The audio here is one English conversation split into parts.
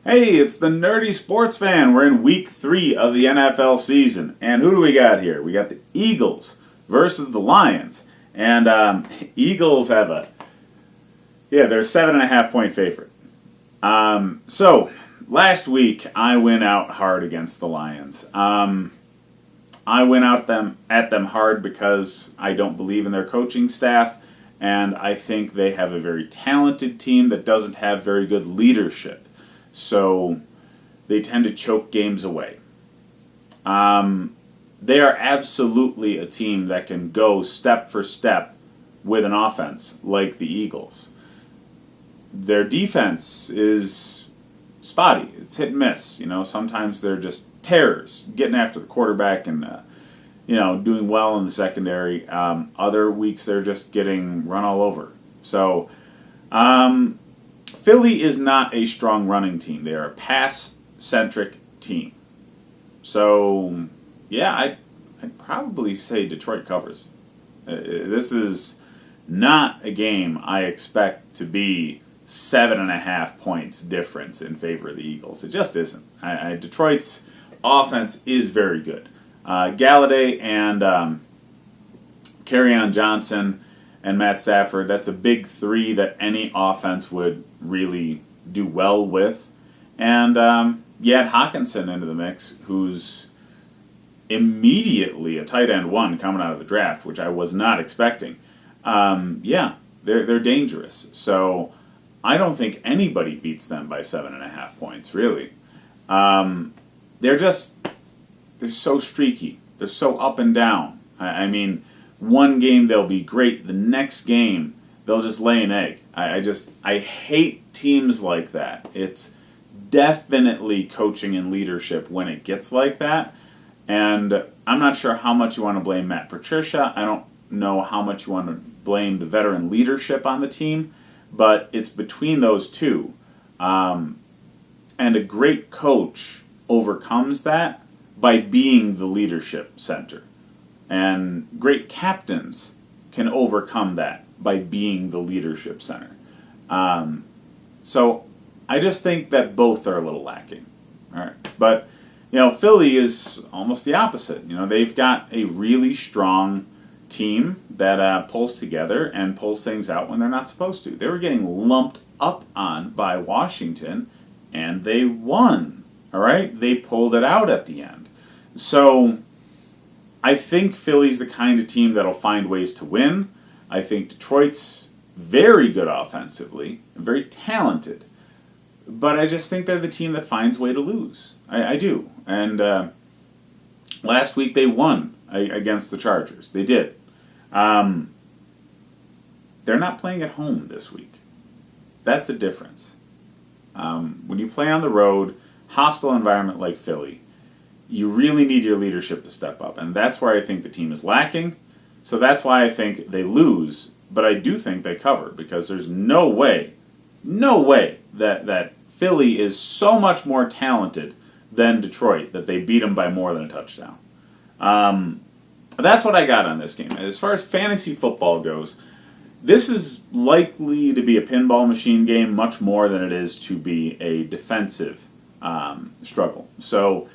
Hey, it's the Nerdy Sports Fan. We're in week 3 of the NFL season. And who do we got here? We got the Eagles versus the Lions. And Eagles have they're a 7.5 point favorite. So, last week I went out hard against the Lions. I went out at them hard because I don't believe in their coaching staff. And I think they have a very talented team that doesn't have very good leadership. So they tend to choke games away. They are absolutely a team that can go step for step with an offense like the Eagles. Their defense is spotty. It's hit and miss. Sometimes they're just terrors, getting after the quarterback and doing well in the secondary. Other weeks they're just getting run all over. So Philly is not a strong running team. They are a pass-centric team. So, I'd probably say Detroit covers. This is not a game I expect to be 7.5 points difference in favor of the Eagles. It just isn't. Detroit's offense is very good. Galladay and Kerryon Johnson and Matt Stafford, that's a big three that any offense would really do well with. And you add Hawkinson into the mix, who's immediately a tight end one coming out of the draft, which I was not expecting. They're dangerous. So I don't think anybody beats them by 7.5 points, really. They're so streaky. They're so up and down. I mean, one game they'll be great. The next game they'll just lay an egg. I hate teams like that. It's definitely coaching and leadership when it gets like that. And I'm not sure how much you want to blame Matt Patricia. I don't know how much you want to blame the veteran leadership on the team. But it's between those two. And a great coach overcomes that by being the leadership center. And great captains can overcome that by being the leadership center. So I just think that both are a little lacking. All right, but Philly is almost the opposite. They've got a really strong team that pulls together and pulls things out when they're not supposed to. They were getting lumped up on by Washington, and they won. All right, they pulled it out at the end. So I think Philly's the kind of team that'll find ways to win. I think Detroit's very good offensively, and very talented. But I just think they're the team that finds a way to lose. I do. And last week they won against the Chargers. They did. They're not playing at home this week. That's a difference. When you play on the road, hostile environment like Philly, you really need your leadership to step up. And that's where I think the team is lacking. So that's why I think they lose. But I do think they cover, because there's no way that Philly is so much more talented than Detroit that they beat them by more than a touchdown. That's what I got on this game. As far as fantasy football goes, this is likely to be a pinball machine game much more than it is to be a defensive struggle. So,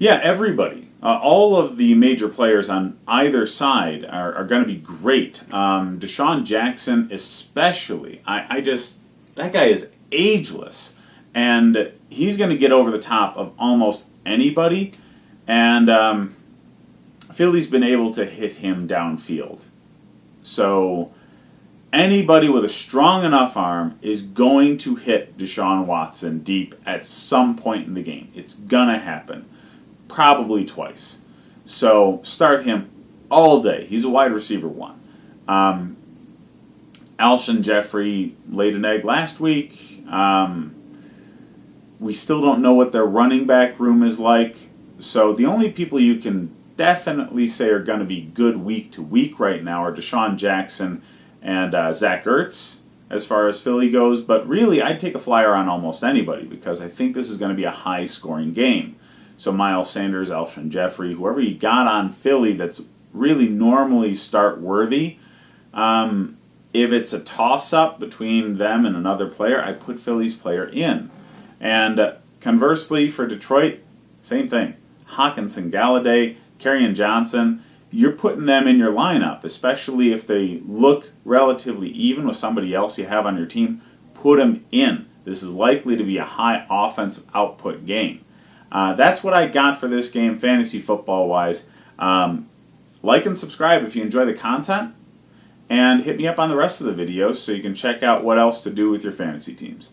everybody, all of the major players on either side are going to be great. Deshaun Jackson especially. That guy is ageless. And he's going to get over the top of almost anybody. And Philly's been able to hit him downfield. So anybody with a strong enough arm is going to hit Deshaun Watson deep at some point in the game. It's going to happen. Probably twice. So start him all day. He's a wide receiver one. Alshon Jeffrey laid an egg last week. We still don't know what their running back room is like. So the only people you can definitely say are going to be good week to week right now are Deshaun Jackson and Zach Ertz as far as Philly goes. But really, I'd take a flyer on almost anybody because I think this is going to be a high-scoring game. So Miles Sanders, Alshon Jeffrey, whoever you got on Philly that's really normally start-worthy, if it's a toss-up between them and another player, I put Philly's player in. And conversely, for Detroit, same thing. Hawkinson, Galladay, Kerryon Johnson, you're putting them in your lineup, especially if they look relatively even with somebody else you have on your team. Put them in. This is likely to be a high offensive output game. That's what I got for this game, fantasy football-wise. Like and subscribe if you enjoy the content, and hit me up on the rest of the videos so you can check out what else to do with your fantasy teams.